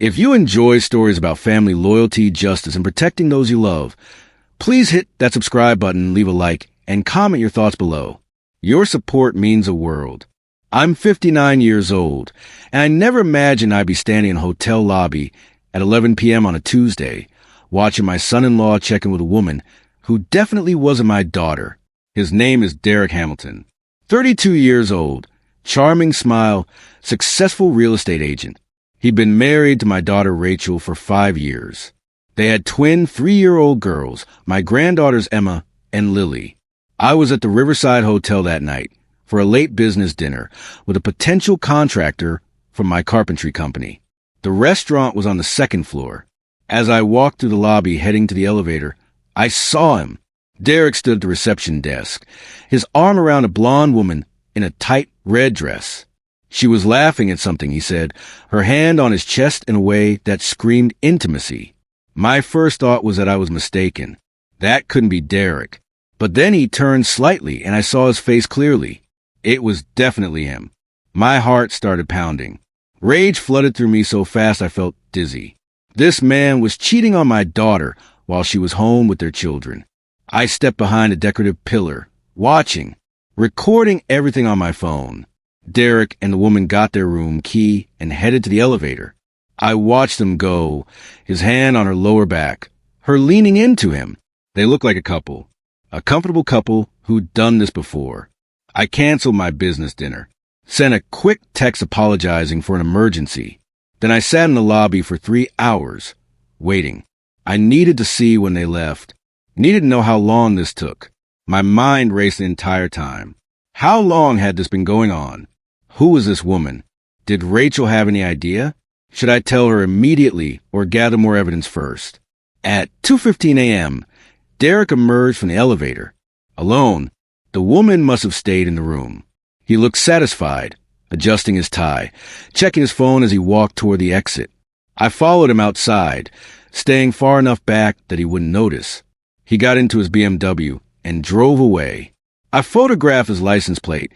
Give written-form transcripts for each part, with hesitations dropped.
If you enjoy stories about family loyalty, justice, and protecting those you love, please hit that subscribe button, leave a like, and comment your thoughts below. Your support means the world. I'm 59 years old, and I never imagined I'd be standing in a hotel lobby at 11 p.m. on a Tuesday, watching my son-in-law check in with a woman who definitely wasn't my daughter. His name is Derek Hamilton. 32 years old, charming smile, successful real estate agent. He'd been married to my daughter Rachel for 5 years. They had twin 3-year-old girls, my granddaughters Emma and Lily. I was at the Riverside Hotel that night for a late business dinner with a potential contractor from my carpentry company. The restaurant was on the second floor. As I walked through the lobby heading to the elevator, I saw him. Derek stood at the reception desk, his arm around a blonde woman in a tight red dress. She was laughing at something, he said, her hand on his chest in a way that screamed intimacy. My first thought was that I was mistaken. That couldn't be Derek. But then he turned slightly, and I saw his face clearly. It was definitely him. My heart started pounding. Rage flooded through me so fast I felt dizzy. This man was cheating on my daughter while she was home with their children. I stepped behind a decorative pillar, watching, recording everything on my phone. Derek and the woman got their room key and headed to the elevator. I watched them go, his hand on her lower back, her leaning into him. They looked like a couple, a comfortable couple who'd done this before. I canceled my business dinner, sent a quick text apologizing for an emergency. Then I sat in the lobby for 3 hours, waiting. I needed to see when they left, needed to know how long this took. My mind raced the entire time. How long had this been going on? Who was this woman? Did Rachel have any idea? Should I tell her immediately or gather more evidence first? At 2:15 a.m., Derek emerged from the elevator. Alone, the woman must have stayed in the room. He looked satisfied, adjusting his tie, checking his phone as he walked toward the exit. I followed him outside, staying far enough back that he wouldn't notice. He got into his BMW and drove away. I photographed his license plate,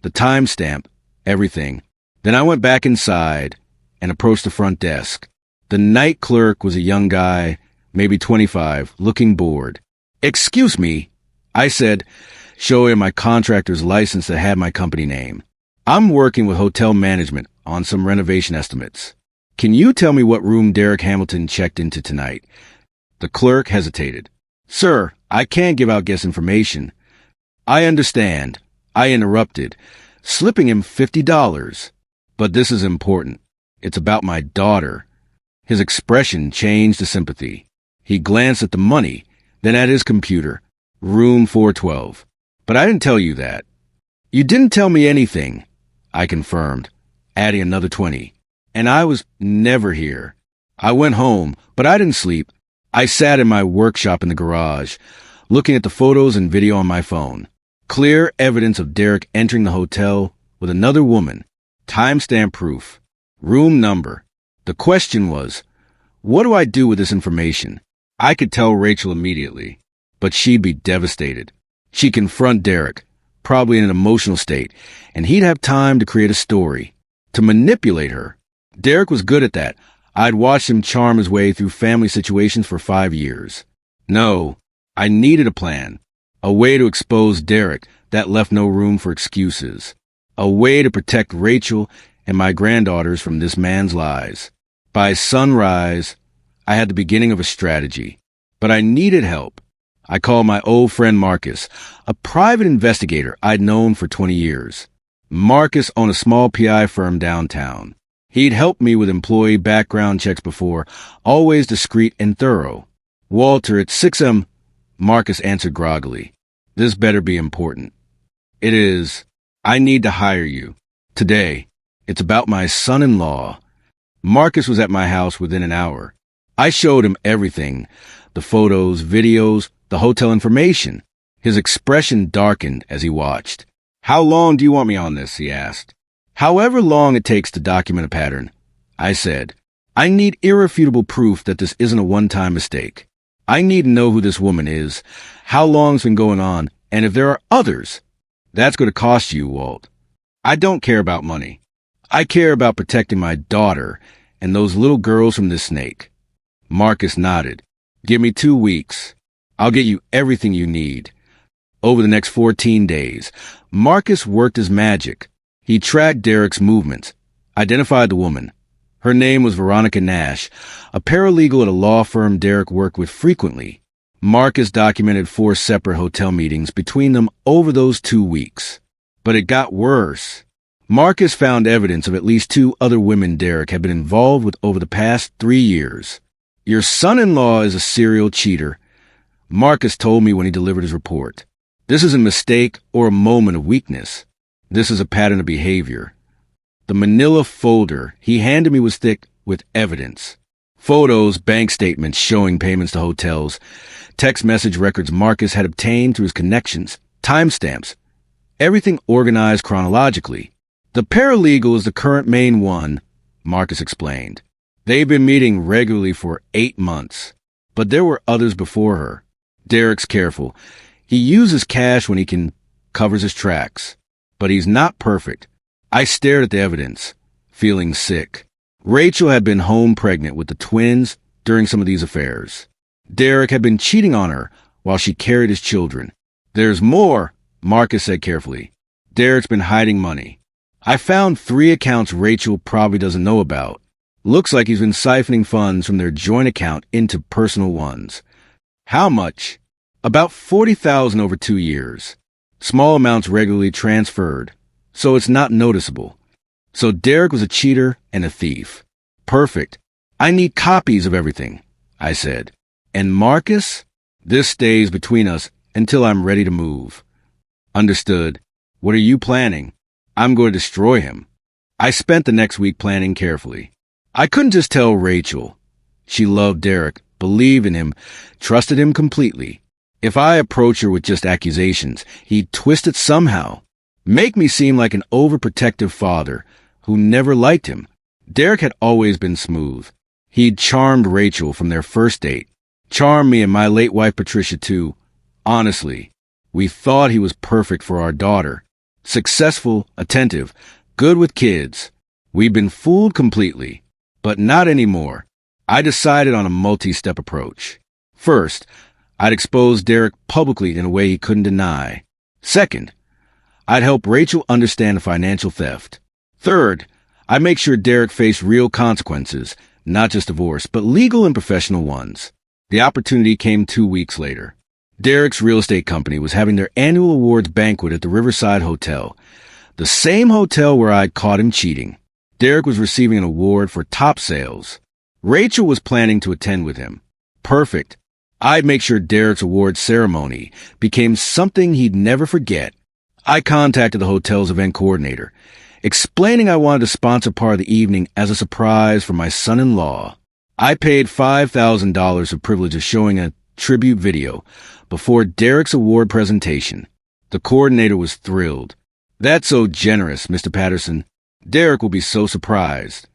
the timestamp, everything. Then I went back inside and approached the front desk. The night clerk was a young guy, maybe 25, looking bored. "Excuse me," I said, showing my contractor's license that had my company name. "I'm working with hotel management on some renovation estimates. Can you tell me what room Derek Hamilton checked into tonight?" The clerk hesitated. "Sir, I can't give out guest information." "I understand," I interrupted, slipping him $50. "But this is important. It's about my daughter." His expression changed to sympathy. He glanced at the money, then at his computer. Room 412. "But I didn't tell you that." "You didn't tell me anything," I confirmed, adding another 20. "And I was never here. I went home, but I didn't sleep. I sat in my workshop in the garage, looking at the photos and video on my phone. Clear evidence of Derek entering the hotel with another woman. Timestamp proof. Room number. The question was, what do I do with this information? I could tell Rachel immediately, but she'd be devastated. She'd confront Derek, probably in an emotional state, and he'd have time to create a story, to manipulate her. Derek was good at that. I'd watched him charm his way through family situations for 5 years. No, I needed a plan. A way to expose Derek that left no room for excuses. A way to protect Rachel and my granddaughters from this man's lies. By sunrise, I had the beginning of a strategy. But I needed help. I called my old friend Marcus, a private investigator I'd known for 20 years. Marcus owned a small PI firm downtown. He'd helped me with employee background checks before, always discreet and thorough. "Walter, at 6 a.m., Marcus answered groggily. "This better be important." "It is. I need to hire you. Today. It's about my son-in-law." Marcus was at my house within an hour. I showed him everything, the photos, videos, the hotel information. His expression darkened as he watched. "How long do you want me on this?" he asked. "However long it takes to document a pattern," I said. "I need irrefutable proof that this isn't a one-time mistake. I need to know who this woman is, how long it's been going on, and if there are others. That's going to cost you, Walt. I don't care about money. I care about protecting my daughter and those little girls from this snake. Marcus nodded. Give me 2 weeks. I'll get you everything you need. Over the next 14 days, Marcus worked his magic. He tracked Derek's movements, identified the woman. Her name was Veronica Nash, a paralegal at a law firm Derek worked with frequently. Marcus documented 4 separate hotel meetings between them over those 2 weeks. But it got worse. Marcus found evidence of at least 2 other women Derek had been involved with over the past 3 years. Your son-in-law is a serial cheater, Marcus told me when he delivered his report. This isn't a mistake or a moment of weakness. This is a pattern of behavior. The manila folder he handed me was thick with evidence. Photos, bank statements showing payments to hotels, text message records Marcus had obtained through his connections, timestamps, everything organized chronologically. The paralegal is the current main one, Marcus explained. They've been meeting regularly for 8 months, but there were others before her. Derek's careful. He uses cash when he can, covers his tracks. But he's not perfect. I stared at the evidence, feeling sick. Rachel had been home pregnant with the twins during some of these affairs. Derek had been cheating on her while she carried his children. There's more, Marcus said carefully. Derek's been hiding money. I found 3 accounts Rachel probably doesn't know about. Looks like he's been siphoning funds from their joint account into personal ones. How much? About $40,000 over 2 years. Small amounts regularly transferred, so it's not noticeable. So Derek was a cheater and a thief. Perfect. I need copies of everything, I said. And Marcus? This stays between us until I'm ready to move. Understood. What are you planning? I'm going to destroy him. I spent the next week planning carefully. I couldn't just tell Rachel. She loved Derek, believed in him, trusted him completely. If I approach her with just accusations, he'd twist it somehow, make me seem like an overprotective father who never liked him. Derek had always been smooth. He'd charmed Rachel from their first date, charmed me and my late wife Patricia too. Honestly, we thought he was perfect for our daughter. Successful, attentive, good with kids. We'd been fooled completely, but not anymore. I decided on a multi-step approach. First, I'd expose Derek publicly in a way he couldn't deny. Second, I'd help Rachel understand the financial theft. Third, I'd make sure Derek faced real consequences, not just divorce, but legal and professional ones. The opportunity came 2 weeks later. Derek's real estate company was having their annual awards banquet at the Riverside Hotel, the same hotel where I'd caught him cheating. Derek was receiving an award for top sales. Rachel was planning to attend with him. Perfect. I'd make sure Derek's award ceremony became something he'd never forget. I contacted the hotel's event coordinator, explaining I wanted to sponsor part of the evening as a surprise for my son-in-law. I paid $5,000 for privilege of showing a tribute video before Derek's award presentation. The coordinator was thrilled. That's so generous, Mr. Patterson. Derek will be so surprised.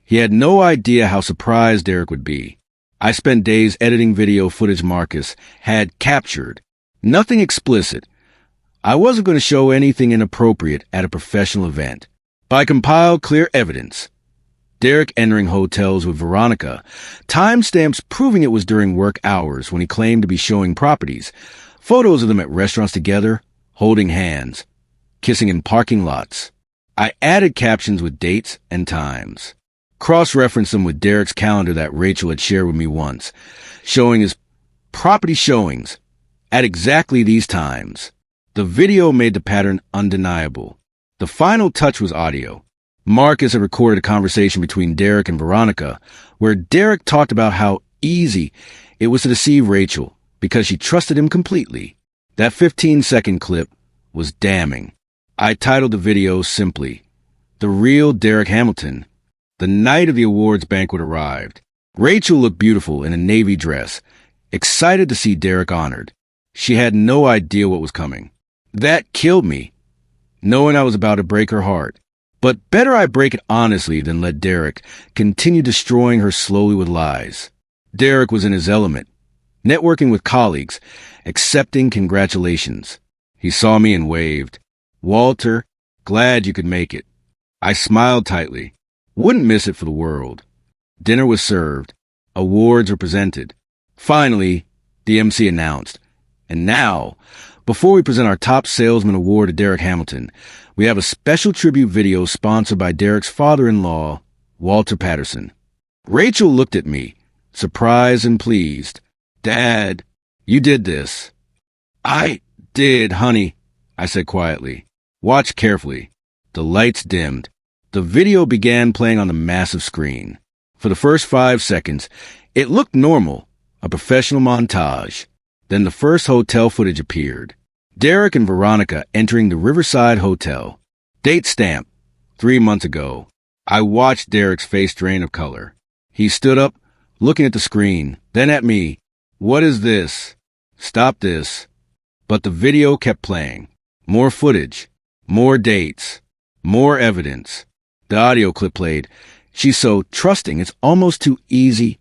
He had no idea how surprised Derek would be. I spent days editing video footage Marcus had captured. Nothing explicit. I wasn't going to show anything inappropriate at a professional event. But I compiled clear evidence. Derek entering hotels with Veronica, timestamps proving it was during work hours when he claimed to be showing properties, photos of them at restaurants together, holding hands, kissing in parking lots. I added captions with dates and times. Cross-referenced them with Derek's calendar that Rachel had shared with me once, showing his property showings at exactly these times. The video made the pattern undeniable. The final touch was audio. Marcus had recorded a conversation between Derek and Veronica, where Derek talked about how easy it was to deceive Rachel because she trusted him completely. That 15-second clip was damning. I titled the video simply, "The Real Derek Hamilton." The night of the awards banquet arrived. Rachel looked beautiful in a navy dress, excited to see Derek honored. She had no idea what was coming. That killed me, knowing I was about to break her heart. But better I break it honestly than let Derek continue destroying her slowly with lies. Derek was in his element, networking with colleagues, accepting congratulations. He saw me and waved. "Walter, glad you could make it." I smiled tightly. Wouldn't miss it for the world. Dinner was served. Awards were presented. Finally, the MC announced, "And now, before we present our Top Salesman Award to Derek Hamilton, we have a special tribute video sponsored by Derek's father-in-law, Walter Patterson." Rachel looked at me, surprised and pleased. "Dad, you did this." "I did, honey," I said quietly. "Watch carefully." The lights dimmed. The video began playing on the massive screen. For the first 5 seconds, it looked normal, a professional montage. Then the first hotel footage appeared. Derek and Veronica entering the Riverside Hotel. Date stamp, 3 months ago. I watched Derek's face drain of color. He stood up, looking at the screen, then at me. "What is this? Stop this." But the video kept playing. More footage, more dates, more evidence. The audio clip played. "She's so trusting, it's almost too easy."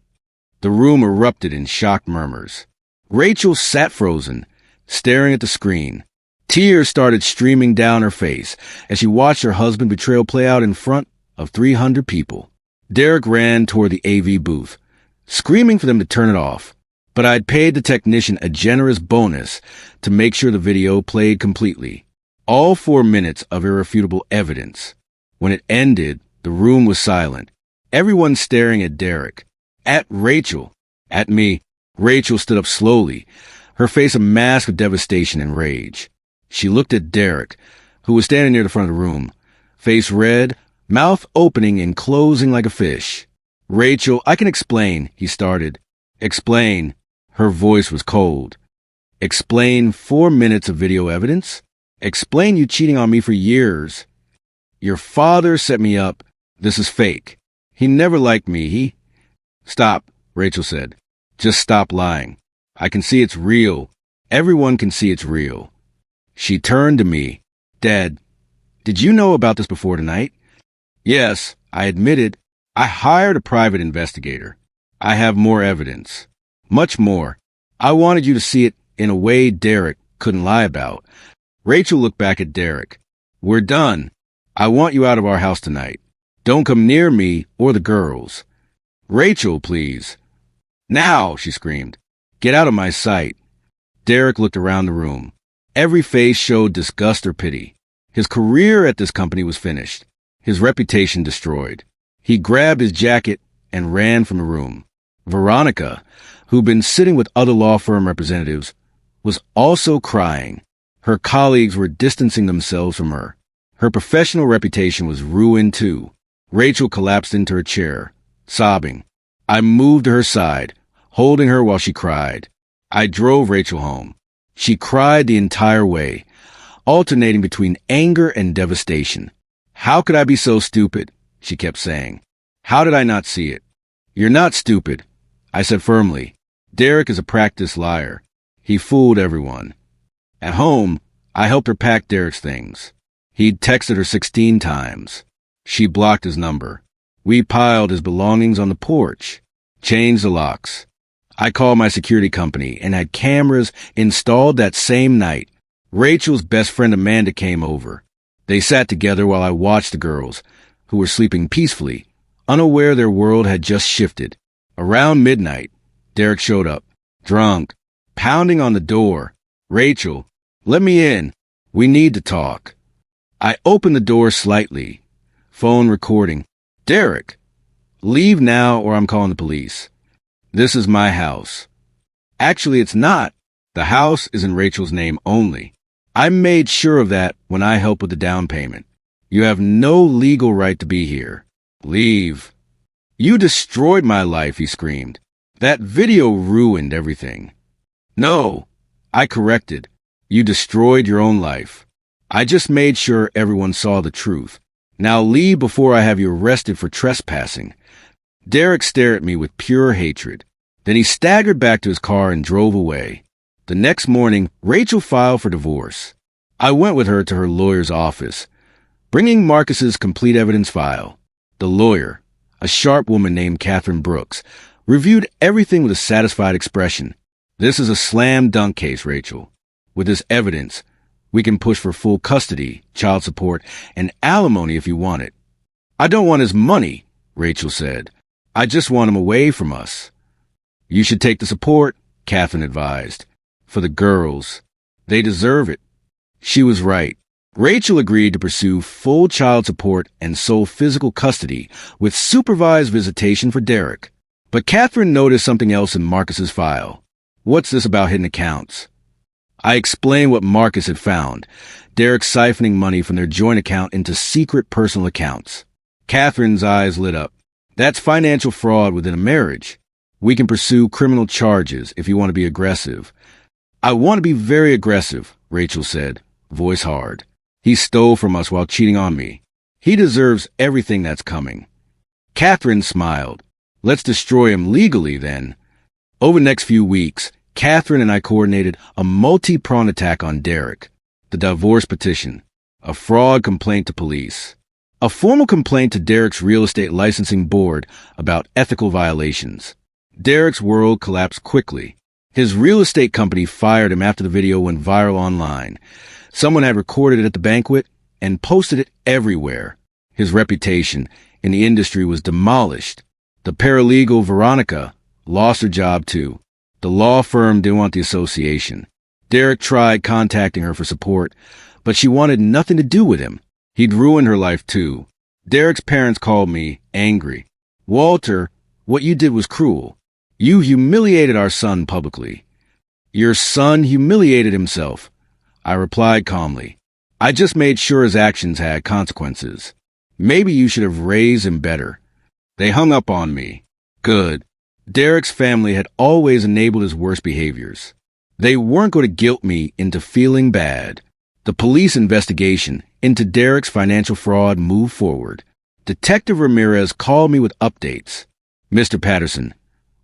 The room erupted in shocked murmurs. Rachel sat frozen, staring at the screen. Tears started streaming down her face as she watched her husband betrayal play out in front of 300 people. Derek ran toward the AV booth, screaming for them to turn it off. But I'd paid the technician a generous bonus to make sure the video played completely. All 4 minutes of irrefutable evidence. When it ended, the room was silent. Everyone staring at Derek, at Rachel, at me. Rachel stood up slowly, her face a mask of devastation and rage. She looked at Derek, who was standing near the front of the room, face red, mouth opening and closing like a fish. "Rachel, I can explain," he started. "Explain." Her voice was cold. "Explain 4 minutes of video evidence? Explain you cheating on me for years. Your father set me up. This is fake. He never liked me. Stop," Rachel said. "Just stop lying. I can see it's real. Everyone can see it's real." She turned to me. "Dad, did you know about this before tonight?" "Yes," I admitted. "I hired a private investigator. I have more evidence. Much more. I wanted you to see it in a way Derek couldn't lie about." Rachel looked back at Derek. "We're done. I want you out of our house tonight. Don't come near me or the girls." "Rachel, please." "Now," she screamed. "Get out of my sight." Derek looked around the room. Every face showed disgust or pity. His career at this company was finished. His reputation destroyed. He grabbed his jacket and ran from the room. Veronica, who'd been sitting with other law firm representatives, was also crying. Her colleagues were distancing themselves from her. Her professional reputation was ruined too. Rachel collapsed into her chair, sobbing. I moved to her side, holding her while she cried. I drove Rachel home. She cried the entire way, alternating between anger and devastation. "How could I be so stupid?" she kept saying. "How did I not see it?" "You're not stupid," I said firmly. "Derek is a practiced liar. He fooled everyone." At home, I helped her pack Derek's things. He'd texted her 16 times. She blocked his number. We piled his belongings on the porch, changed the locks. I called my security company and had cameras installed that same night. Rachel's best friend Amanda came over. They sat together while I watched the girls, who were sleeping peacefully, unaware their world had just shifted. Around midnight, Derek showed up, drunk, pounding on the door. "Rachel, let me in. We need to talk." I opened the door slightly. Phone recording. "Derek, leave now or I'm calling the police. This is my house." "Actually, it's not. The house is in Rachel's name only. I made sure of that when I helped with the down payment. You have no legal right to be here. Leave." "You destroyed my life," he screamed. "That video ruined everything." "No," I corrected. "You destroyed your own life. I just made sure everyone saw the truth. Now leave before I have you arrested for trespassing." Derek stared at me with pure hatred. Then he staggered back to his car and drove away. The next morning, Rachel filed for divorce. I went with her to her lawyer's office, bringing Marcus's complete evidence file. The lawyer, a sharp woman named Catherine Brooks, reviewed everything with a satisfied expression. "This is a slam-dunk case, Rachel. With this evidence, we can push for full custody, child support, and alimony if you want it." "I don't want his money," Rachel said. I just want him away from us. You should take the support, Catherine advised. For the girls. They deserve it. She was right. Rachel agreed to pursue full child support and sole physical custody with supervised visitation for Derek. But Catherine noticed something else in Marcus's file. What's this about hidden accounts? I explained what Marcus had found. Derek siphoning money from their joint account into secret personal accounts. Catherine's eyes lit up. That's financial fraud within a marriage. We can pursue criminal charges if you want to be aggressive. I want to be very aggressive, Rachel said, voice hard. He stole from us while cheating on me. He deserves everything that's coming. Catherine smiled. Let's destroy him legally, then. Over the next few weeks, Catherine and I coordinated a multi-pronged attack on Derek. The divorce petition, a fraud complaint to police, a formal complaint to Derek's real estate licensing board about ethical violations. Derek's world collapsed quickly. His real estate company fired him after the video went viral online. Someone had recorded it at the banquet and posted it everywhere. His reputation in the industry was demolished. The paralegal Veronica lost her job too. The law firm didn't want the association. Derek tried contacting her for support, but she wanted nothing to do with him. He'd ruined her life too. Derek's parents called me, angry. Walter, what you did was cruel. You humiliated our son publicly. Your son humiliated himself, I replied calmly. I just made sure his actions had consequences. Maybe you should have raised him better. They hung up on me. Good. Derek's family had always enabled his worst behaviors. They weren't going to guilt me into feeling bad. The police investigation into Derek's financial fraud moved forward. Detective Ramirez called me with updates. Mr. Patterson,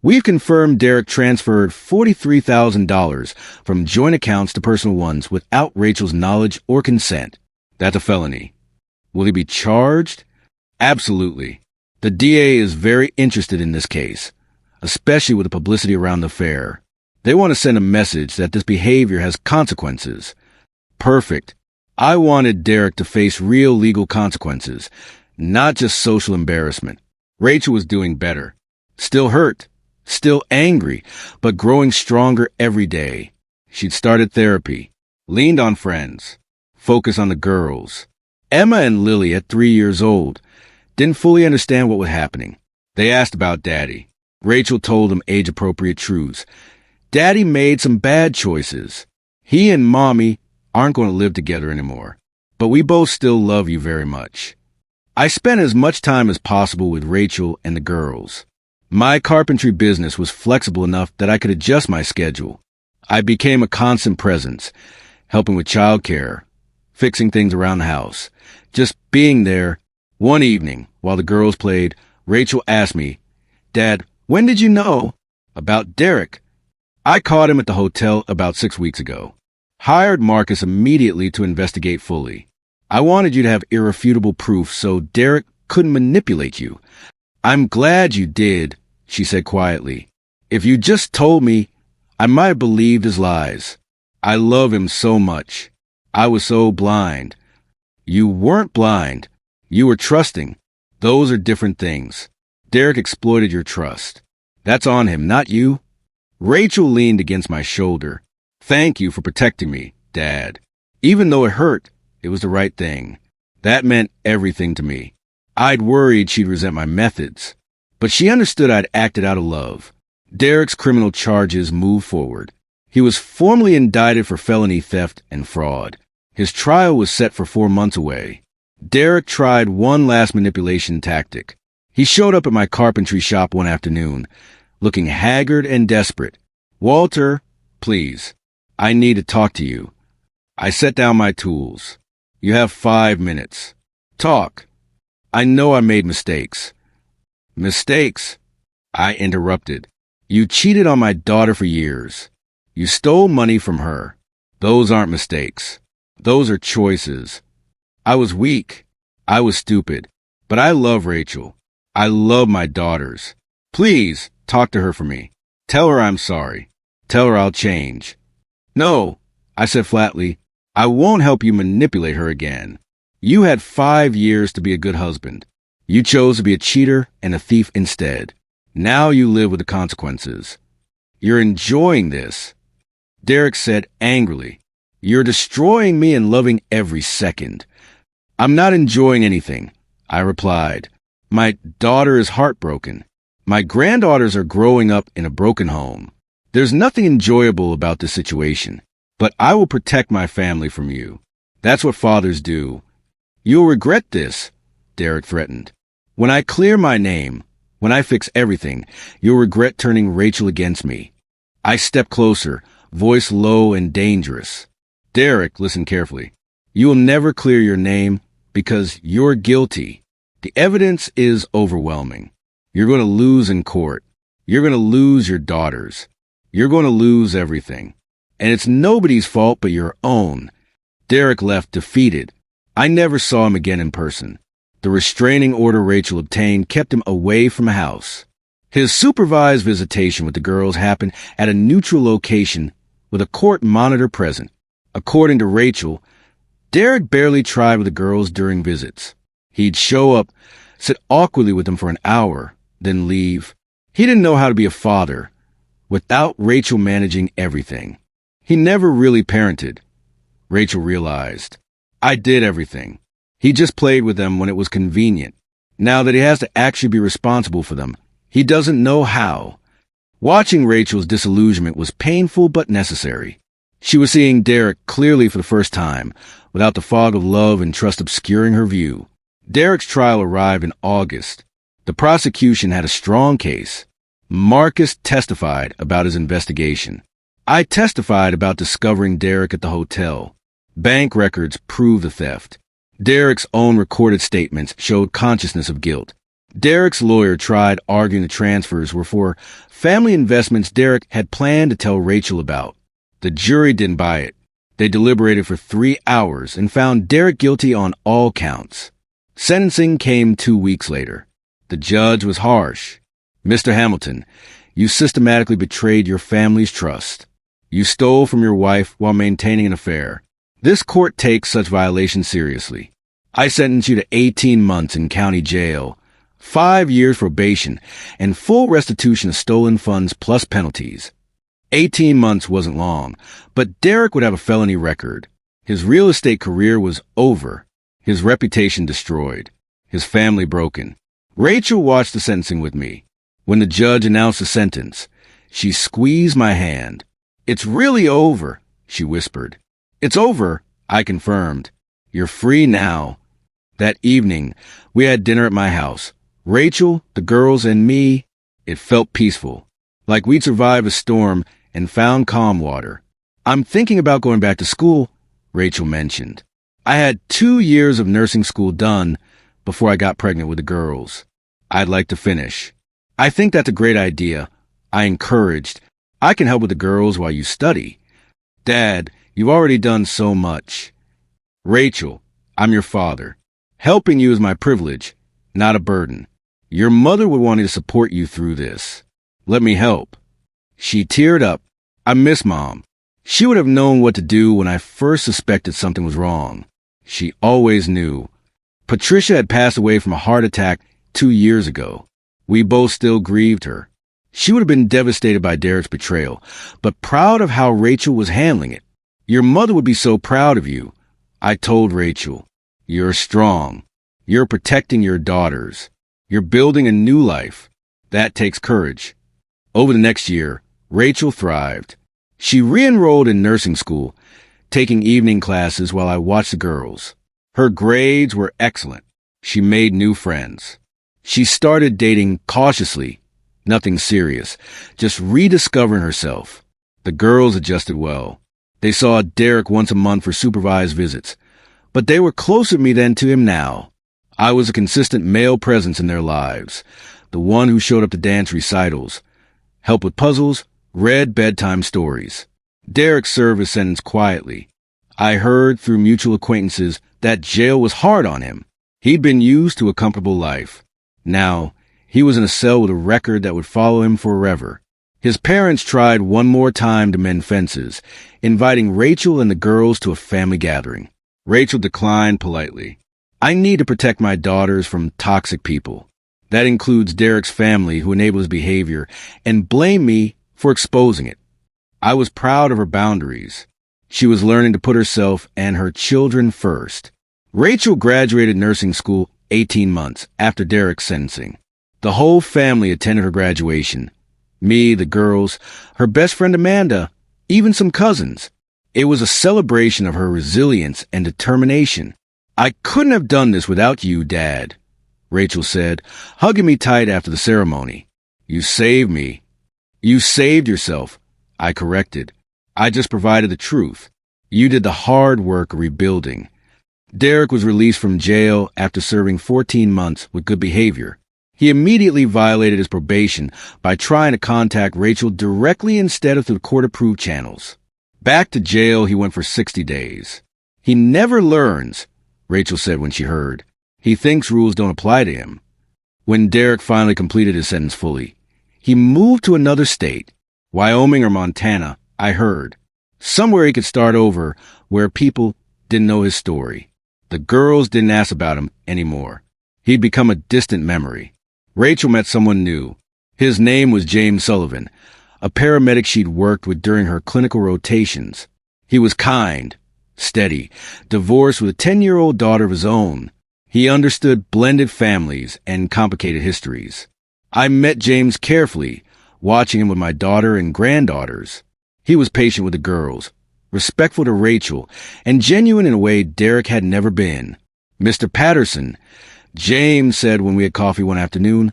we've confirmed Derek transferred $43,000 from joint accounts to personal ones without Rachel's knowledge or consent. That's a felony. Will he be charged? Absolutely. The DA is very interested in this case, especially with the publicity around the affair. They want to send a message that this behavior has consequences. Perfect. I wanted Derek to face real legal consequences, not just social embarrassment. Rachel was doing better. Still hurt. Still angry, but growing stronger every day. She'd started therapy, leaned on friends, focused on the girls. Emma and Lily, at 3 years old, didn't fully understand what was happening. They asked about Daddy. Rachel told them age-appropriate truths. Daddy made some bad choices. He and Mommy aren't going to live together anymore, but we both still love you very much. I spent as much time as possible with Rachel and the girls. My carpentry business was flexible enough that I could adjust my schedule. I became a constant presence, helping with childcare, fixing things around the house, just being there. One evening, while the girls played, Rachel asked me, Dad, when did you know about Derek? I caught him at the hotel about 6 weeks ago. Hired Marcus immediately to investigate fully. I wanted you to have irrefutable proof so Derek couldn't manipulate you. I'm glad you did, she said quietly. If you just told me, I might have believed his lies. I love him so much. I was so blind. You weren't blind. You were trusting. Those are different things. Derek exploited your trust. That's on him, not you. Rachel leaned against my shoulder. Thank you for protecting me, Dad. Even though it hurt, it was the right thing. That meant everything to me. I'd worried she'd resent my methods, but she understood I'd acted out of love. Derek's criminal charges moved forward. He was formally indicted for felony theft and fraud. His trial was set for 4 months away. Derek tried one last manipulation tactic. He showed up at my carpentry shop one afternoon, looking haggard and desperate. Walter, please, I need to talk to you. I set down my tools. You have 5 minutes. Talk. I know I made mistakes. Mistakes? I interrupted. You cheated on my daughter for years. You stole money from her. Those aren't mistakes. Those are choices. I was weak. I was stupid. But I love Rachel. I love my daughters. Please, talk to her for me. Tell her I'm sorry. Tell her I'll change. No, I said flatly, I won't help you manipulate her again. You had 5 years to be a good husband. You chose to be a cheater and a thief instead. Now you live with the consequences. You're enjoying this, Derek said angrily. You're destroying me and loving every second. I'm not enjoying anything, I replied. My daughter is heartbroken. My granddaughters are growing up in a broken home. There's nothing enjoyable about this situation, but I will protect my family from you. That's what fathers do. You'll regret this, Derek threatened. When I clear my name, when I fix everything, you'll regret turning Rachel against me. I stepped closer, voice low and dangerous. Derek, listen carefully. You will never clear your name because you're guilty. The evidence is overwhelming. You're going to lose in court. You're going to lose your daughters. You're going to lose everything. And it's nobody's fault but your own. Derek left defeated. I never saw him again in person. The restraining order Rachel obtained kept him away from the house. His supervised visitation with the girls happened at a neutral location with a court monitor present. According to Rachel, Derek barely tried with the girls during visits. He'd show up, sit awkwardly with them for an hour, then leave. He didn't know how to be a father without Rachel managing everything. He never really parented. Rachel realized. I did everything. He just played with them when it was convenient. Now that he has to actually be responsible for them, he doesn't know how. Watching Rachel's disillusionment was painful but necessary. She was seeing Derek clearly for the first time, without the fog of love and trust obscuring her view. Derek's trial arrived in August. The prosecution had a strong case. Marcus testified about his investigation. I testified about discovering Derek at the hotel. Bank records proved the theft. Derek's own recorded statements showed consciousness of guilt. Derek's lawyer tried arguing the transfers were for family investments Derek had planned to tell Rachel about. The jury didn't buy it. They deliberated for 3 hours and found Derek guilty on all counts. Sentencing came 2 weeks later. The judge was harsh. Mr. Hamilton, you systematically betrayed your family's trust. You stole from your wife while maintaining an affair. This court takes such violations seriously. I sentence you to 18 months in county jail, 5 years probation, and full restitution of stolen funds plus penalties. 18 months wasn't long, but Derek would have a felony record. His real estate career was over, his reputation destroyed, his family broken. Rachel watched the sentencing with me. When the judge announced the sentence, she squeezed my hand. It's really over, she whispered. It's over, I confirmed. You're free now. That evening, we had dinner at my house. Rachel, the girls, and me. It felt peaceful, like we'd survived a storm and found calm water. I'm thinking about going back to school, Rachel mentioned. I had 2 years of nursing school done before I got pregnant with the girls. I'd like to finish. I think that's a great idea. I encouraged. I can help with the girls while you study. Dad, you've already done so much. Rachel, I'm your father. Helping you is my privilege, not a burden. Your mother would want me to support you through this. Let me help. She teared up. I miss Mom. She would have known what to do when I first suspected something was wrong. She always knew. Patricia had passed away from a heart attack 2 years ago. We both still grieved her. She would have been devastated by Derek's betrayal, but proud of how Rachel was handling it. Your mother would be so proud of you. I told Rachel, you're strong. You're protecting your daughters. You're building a new life. That takes courage. Over the next year, Rachel thrived. She re-enrolled in nursing school, taking evening classes while I watched the girls. Her grades were excellent. She made new friends. She started dating cautiously, nothing serious, just rediscovering herself. The girls adjusted well. They saw Derek once a month for supervised visits, but they were closer to me than to him now. I was a consistent male presence in their lives, the one who showed up to dance recitals, helped with puzzles, read bedtime stories. Derek served his sentence quietly. I heard through mutual acquaintances that jail was hard on him. He'd been used to a comfortable life. Now, he was in a cell with a record that would follow him forever. His parents tried one more time to mend fences, inviting Rachel and the girls to a family gathering. Rachel declined politely. I need to protect my daughters from toxic people. That includes Derek's family, who enabled his behavior, and blamed me for exposing it. I was proud of her boundaries. She was learning to put herself and her children first. Rachel graduated nursing school 18 months after Derek's sentencing. The whole family attended her graduation. Me, the girls, her best friend Amanda, even some cousins. It was a celebration of her resilience and determination. "I couldn't have done this without you, Dad," Rachel said, hugging me tight after the ceremony. "You saved me." "You saved yourself," I corrected. "I just provided the truth. You did the hard work of rebuilding." Derek was released from jail after serving 14 months with good behavior. He immediately violated his probation by trying to contact Rachel directly instead of through court-approved channels. Back to jail he went for 60 days. "He never learns," Rachel said when she heard. "He thinks rules don't apply to him." When Derek finally completed his sentence fully, he moved to another state, Wyoming or Montana, I heard. Somewhere he could start over where people didn't know his story. The girls didn't ask about him anymore. He'd become a distant memory. Rachel met someone new. His name was James Sullivan, a paramedic she'd worked with during her clinical rotations. He was kind, steady, divorced with a 10-year-old daughter of his own. He understood blended families and complicated histories. I met James carefully, watching him with my daughter and granddaughters. He was patient with the girls, respectful to Rachel, and genuine in a way Derek had never been. "Mr. Patterson," James said when we had coffee one afternoon,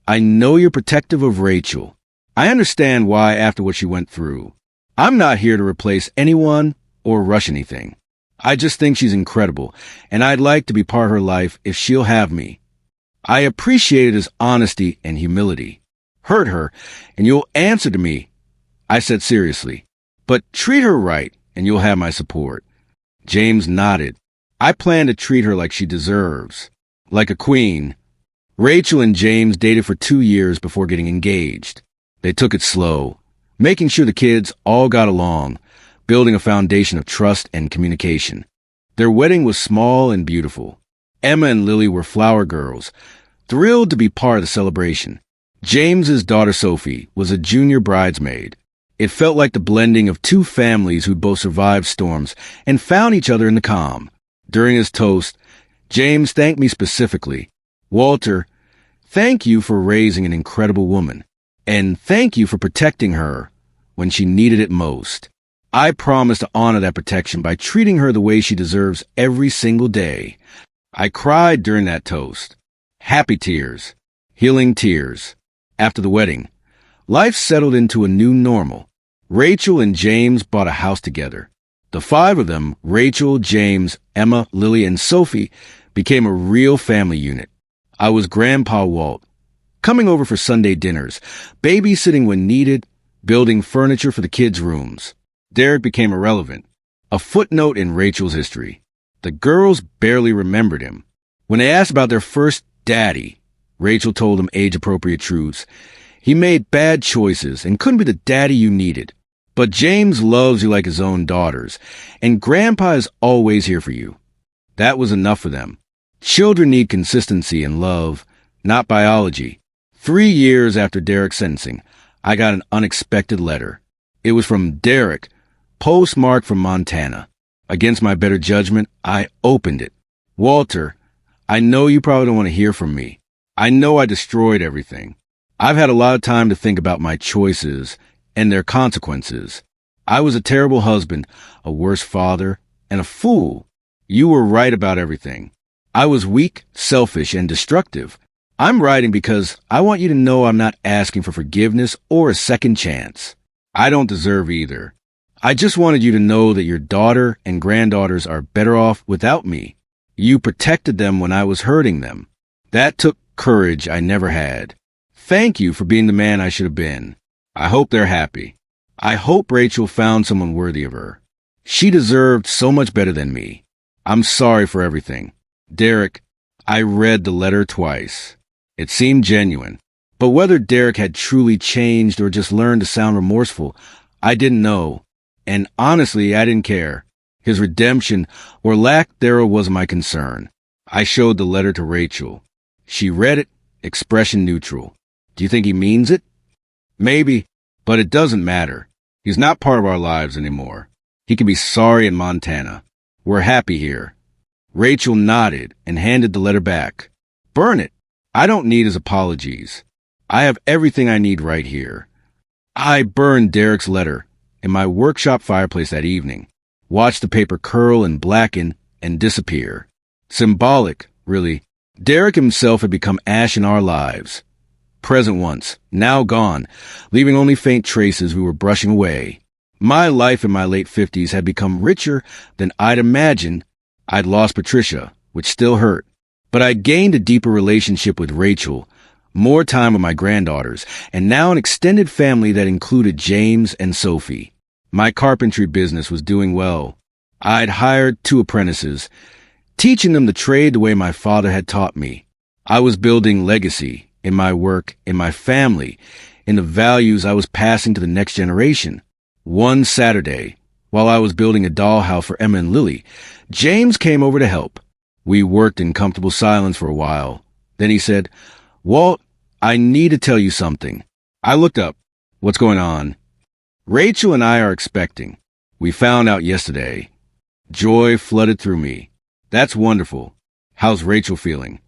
"I know you're protective of Rachel. I understand why after what she went through. I'm not here to replace anyone or rush anything. I just think she's incredible, and I'd like to be part of her life if she'll have me." I appreciated his honesty and humility. "Hurt her, and you'll answer to me," I said seriously. "But treat her right, and you'll have my support." James nodded. "I plan to treat her like she deserves. Like a queen." Rachel and James dated for 2 years before getting engaged. They took it slow, making sure the kids all got along, building a foundation of trust and communication. Their wedding was small and beautiful. Emma and Lily were flower girls, thrilled to be part of the celebration. James's daughter Sophie was a junior bridesmaid. It felt like the blending of two families who both survived storms and found each other in the calm. During his toast, James thanked me specifically. "Walter, thank you for raising an incredible woman, and thank you for protecting her when she needed it most. I promise to honor that protection by treating her the way she deserves every single day." I cried during that toast. Happy tears, healing tears. After the wedding, life settled into a new normal. Rachel and James bought a house together. The 5 of them, Rachel, James, Emma, Lily, and Sophie, became a real family unit. I was Grandpa Walt, coming over for Sunday dinners, babysitting when needed, building furniture for the kids' rooms. Derek became irrelevant, a footnote in Rachel's history. The girls barely remembered him. When they asked about their first daddy, Rachel told them age-appropriate truths. He made bad choices and couldn't be the daddy you needed. But James loves you like his own daughters, and Grandpa is always here for you. That was enough for them. Children need consistency and love, not biology. 3 years after Derek's sentencing, I got an unexpected letter. It was from Derek, postmarked from Montana. Against my better judgment, I opened it. "Walter, I know you probably don't want to hear from me. I know I destroyed everything. I've had a lot of time to think about my choices and their consequences. I was a terrible husband, a worse father, and a fool. You were right about everything. I was weak, selfish, and destructive. I'm writing because I want you to know I'm not asking for forgiveness or a second chance. I don't deserve either. I just wanted you to know that your daughter and granddaughters are better off without me. You protected them when I was hurting them. That took courage I never had. Thank you for being the man I should have been. I hope they're happy. I hope Rachel found someone worthy of her. She deserved so much better than me. I'm sorry for everything. Derek." I read the letter twice. It seemed genuine. But whether Derek had truly changed or just learned to sound remorseful, I didn't know. And honestly, I didn't care. His redemption or lack thereof was my concern. I showed the letter to Rachel. She read it expression neutral. Do you think he means it? Maybe, but it doesn't matter. He's not part of our lives anymore. He can be sorry in Montana. We're happy here. Rachel nodded and handed the letter back. Burn it. I don't need his apologies. I have everything I need right here. I burned Derek's letter in my workshop fireplace that evening, watched the paper curl and blacken and disappear. Symbolic, really. Derek himself had become ash in our lives. Present once, now gone, leaving only faint traces we were brushing away. My life in my late 50s had become richer than I'd imagined. I'd lost Patricia, which still hurt, but I'd gained a deeper relationship with Rachel, more time with my granddaughters, and now an extended family that included James and Sophie. My carpentry business was doing well. I'd hired 2 apprentices, teaching them the trade the way my father had taught me. I was building legacy in my work, in my family, in the values I was passing to the next generation. One Saturday, while I was building a dollhouse for Emma and Lily, James came over to help. We worked in comfortable silence for a while. Then he said, "Walt, I need to tell you something." I looked up. "What's going on?" "Rachel and I are expecting. We found out yesterday." Joy flooded through me. "That's wonderful. How's Rachel feeling?"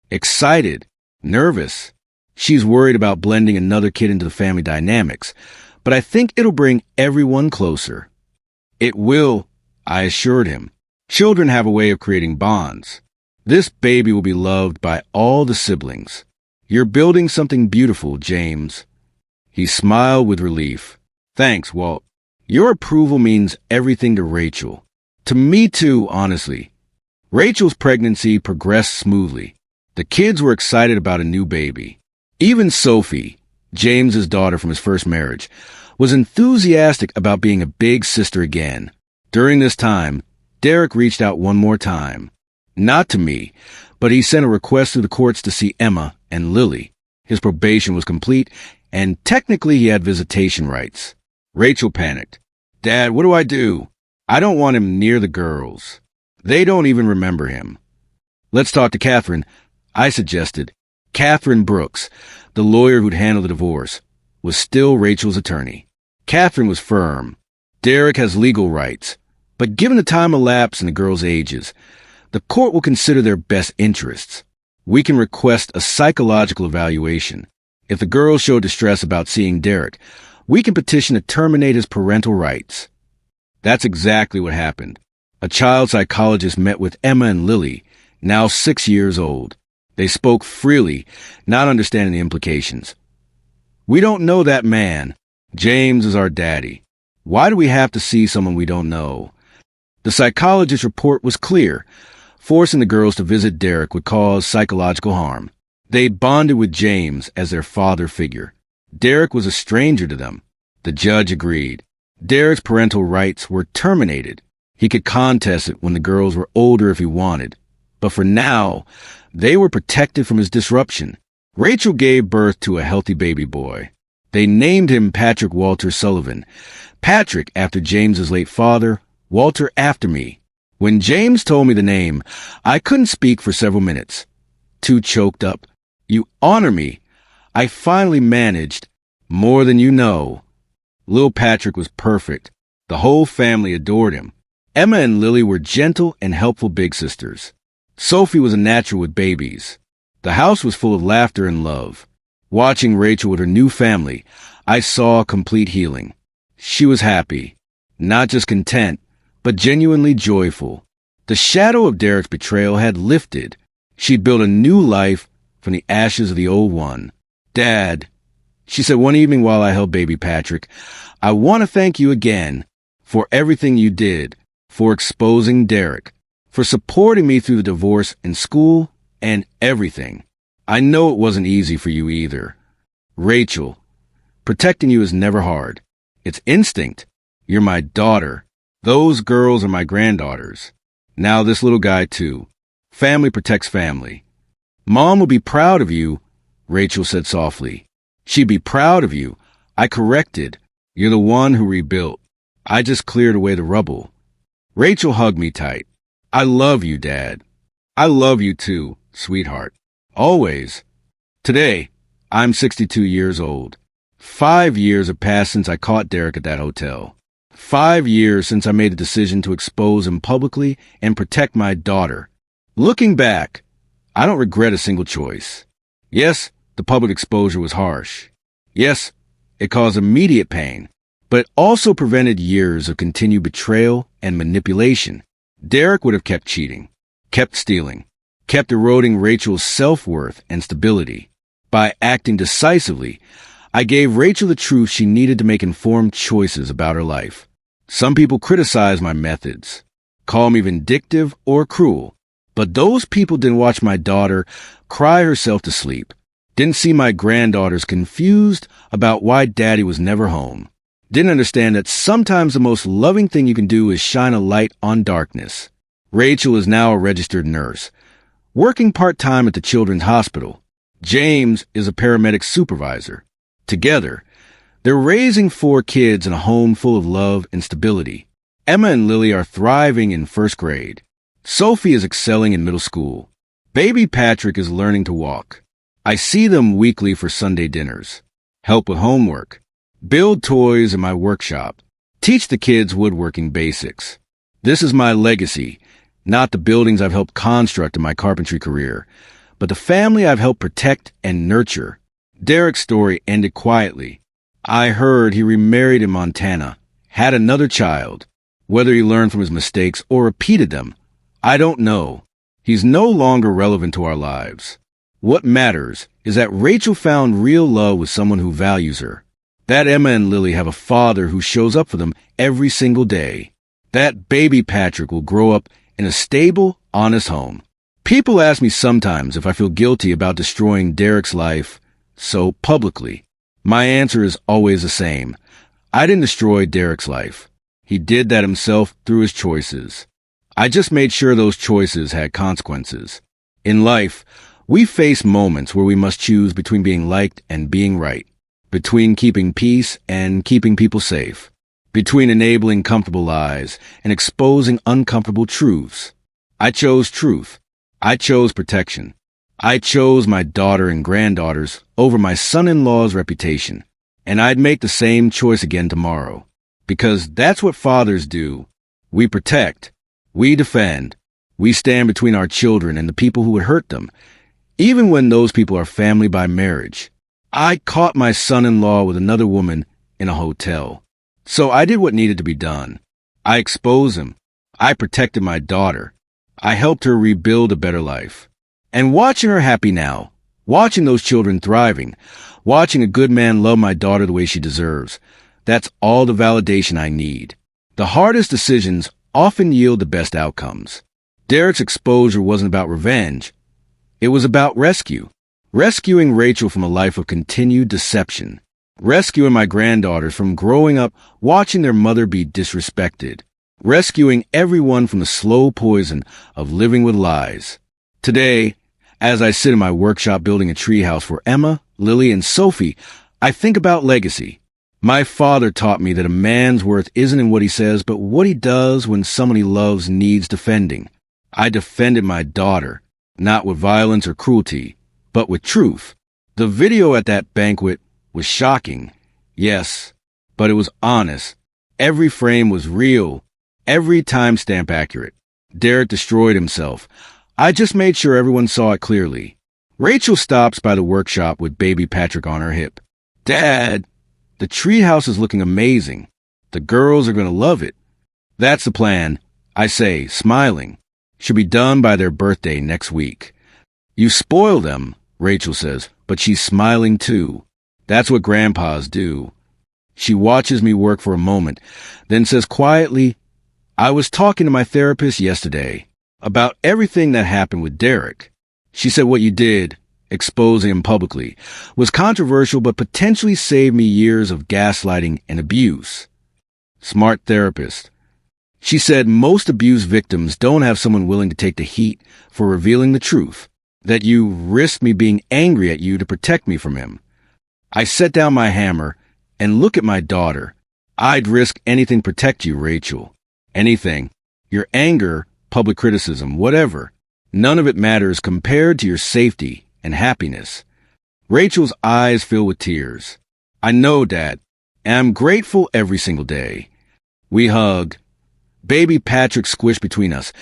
"Excited. Nervous. She's worried about blending another kid into the family dynamics, but I think it'll bring everyone closer." "It will," I assured him. "Children have a way of creating bonds. This baby will be loved by all the siblings. You're building something beautiful, James." He smiled with relief. "Thanks, Walt. Your approval means everything to Rachel. To me too, honestly." Rachel's pregnancy progressed smoothly. The kids were excited about a new baby. Even Sophie, James's daughter from his first marriage, was enthusiastic about being a big sister again. During this time, Derek reached out one more time. Not to me, but he sent a request through the courts to see Emma and Lily. His probation was complete, and technically he had visitation rights. Rachel panicked. "Dad, what do I do? I don't want him near the girls. They don't even remember him." "Let's talk to Catherine," I suggested. Catherine Brooks, the lawyer who'd handled the divorce, was still Rachel's attorney. Catherine was firm. "Derek has legal rights, but given the time elapsed and the girls' ages, the court will consider their best interests. We can request a psychological evaluation. If the girls show distress about seeing Derek, we can petition to terminate his parental rights." That's exactly what happened. A child psychologist met with Emma and Lily, now 6 years old. They spoke freely, not understanding the implications. "We don't know that man. James is our daddy. Why do we have to see someone we don't know?" The psychologist's report was clear. Forcing the girls to visit Derek would cause psychological harm. They bonded with James as their father figure. Derek was a stranger to them. The judge agreed. Derek's parental rights were terminated. He could contest it when the girls were older if he wanted. But for now, they were protected from his disruption. Rachel gave birth to a healthy baby boy. They named him Patrick Walter Sullivan. Patrick after James's late father, Walter after me. When James told me the name, I couldn't speak for several minutes. Too choked up. "You honor me. I finally managed. More than you know." Lil Patrick was perfect. The whole family adored him. Emma and Lily were gentle and helpful big sisters. Sophie was a natural with babies. The house was full of laughter and love. Watching Rachel with her new family, I saw complete healing. She was happy. Not just content, but genuinely joyful. The shadow of Derek's betrayal had lifted. She'd built a new life from the ashes of the old one. "Dad," she said one evening while I held baby Patrick, "I want to thank you again for everything you did, for exposing Derek, for supporting me through the divorce and school and everything. I know it wasn't easy for you either. Rachel, protecting you is never hard. It's instinct. You're my daughter. Those girls are my granddaughters. Now this little guy too. Family protects family. Mom will be proud of you," Rachel said softly. "She'd be proud of you. I corrected. You're the one who rebuilt. I just cleared away the rubble." Rachel hugged me tight. "I love you, Dad." "I love you too, sweetheart. Always." Today, I'm 62 years old. 5 years have passed since I caught Derek at that hotel. 5 years since I made a decision to expose him publicly and protect my daughter. Looking back, I don't regret a single choice. Yes, the public exposure was harsh. Yes, it caused immediate pain, but it also prevented years of continued betrayal and manipulation. Derek would have kept cheating, kept stealing, kept eroding Rachel's self-worth and stability. By acting decisively, I gave Rachel the truth she needed to make informed choices about her life. Some people criticize my methods, call me vindictive or cruel, but those people didn't watch my daughter cry herself to sleep, didn't see my granddaughters confused about why daddy was never home, didn't understand that sometimes the most loving thing you can do is shine a light on darkness. Rachel is now a registered nurse, working part-time at the Children's Hospital. James is a paramedic supervisor. Together, they're raising 4 kids in a home full of love and stability. Emma and Lily are thriving in first grade. Sophie is excelling in middle school. Baby Patrick is learning to walk. I see them weekly for Sunday dinners, help with homework, build toys in my workshop, teach the kids woodworking basics. This is my legacy, not the buildings I've helped construct in my carpentry career, but the family I've helped protect and nurture. Derek's story ended quietly. I heard he remarried in Montana, had another child. Whether he learned from his mistakes or repeated them, I don't know. He's no longer relevant to our lives. What matters is that Rachel found real love with someone who values her. That Emma and Lily have a father who shows up for them every single day. That baby Patrick will grow up in a stable, honest home. People ask me sometimes if I feel guilty about destroying Derek's life so publicly. My answer is always the same. I didn't destroy Derek's life. He did that himself through his choices. I just made sure those choices had consequences. In life, we face moments where we must choose between being liked and being right, between keeping peace and keeping people safe, between enabling comfortable lies and exposing uncomfortable truths. I chose truth. I chose protection. I chose my daughter and granddaughters over my son-in-law's reputation, and I'd make the same choice again tomorrow, because that's what fathers do. We protect. We defend. We stand between our children and the people who would hurt them, even when those people are family by marriage. I caught my son-in-law with another woman in a hotel, so I did what needed to be done. I exposed him. I protected my daughter. I helped her rebuild a better life. And watching her happy now, watching those children thriving, watching a good man love my daughter the way she deserves, that's all the validation I need. The hardest decisions often yield the best outcomes. Derek's exposure wasn't about revenge. It was about rescue. Rescuing Rachel from a life of continued deception. Rescuing my granddaughters from growing up watching their mother be disrespected. Rescuing everyone from the slow poison of living with lies. Today, as I sit in my workshop building a treehouse for Emma, Lily, and Sophie, I think about legacy. My father taught me that a man's worth isn't in what he says, but what he does when someone he loves needs defending. I defended my daughter, not with violence or cruelty, but with truth. The video at that banquet was shocking, yes, but it was honest. Every frame was real, every timestamp accurate. Derek destroyed himself. I just made sure everyone saw it clearly. Rachel stops by the workshop with baby Patrick on her hip. Dad, the treehouse is looking amazing. The girls are going to love it. That's the plan, I say, smiling. Should be done by their birthday next week. You spoil them, Rachel says, but she's smiling too. That's what grandpas do. She watches me work for a moment, then says quietly, I was talking to my therapist yesterday about everything that happened with Derek. She said what you did, exposing him publicly, was controversial but potentially saved me years of gaslighting and abuse. Smart therapist. She said most abuse victims don't have someone willing to take the heat for revealing the truth, that you risked me being angry at you to protect me from him. I set down my hammer and look at my daughter. I'd risk anything to protect you, Rachel. Anything. Your anger, public criticism, whatever. None of it matters compared to your safety and happiness. Rachel's eyes fill with tears. I know, Dad, and I'm grateful every single day. We hug. Baby Patrick squished between us,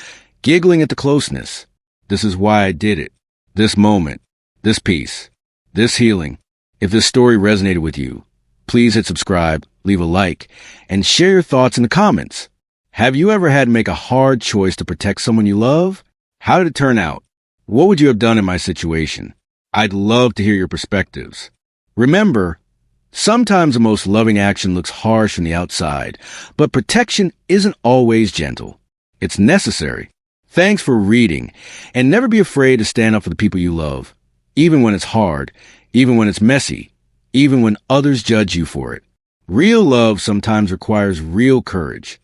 giggling at the closeness. This is why I did it. This moment, this peace, this healing. If this story resonated with you, please hit subscribe, leave a like, and share your thoughts in the comments. Have you ever had to make a hard choice to protect someone you love? How did it turn out? What would you have done in my situation? I'd love to hear your perspectives. Remember, sometimes the most loving action looks harsh from the outside, but protection isn't always gentle. It's necessary. Thanks for reading, and never be afraid to stand up for the people you love, even when it's hard, even when it's messy, even when others judge you for it. Real love sometimes requires real courage.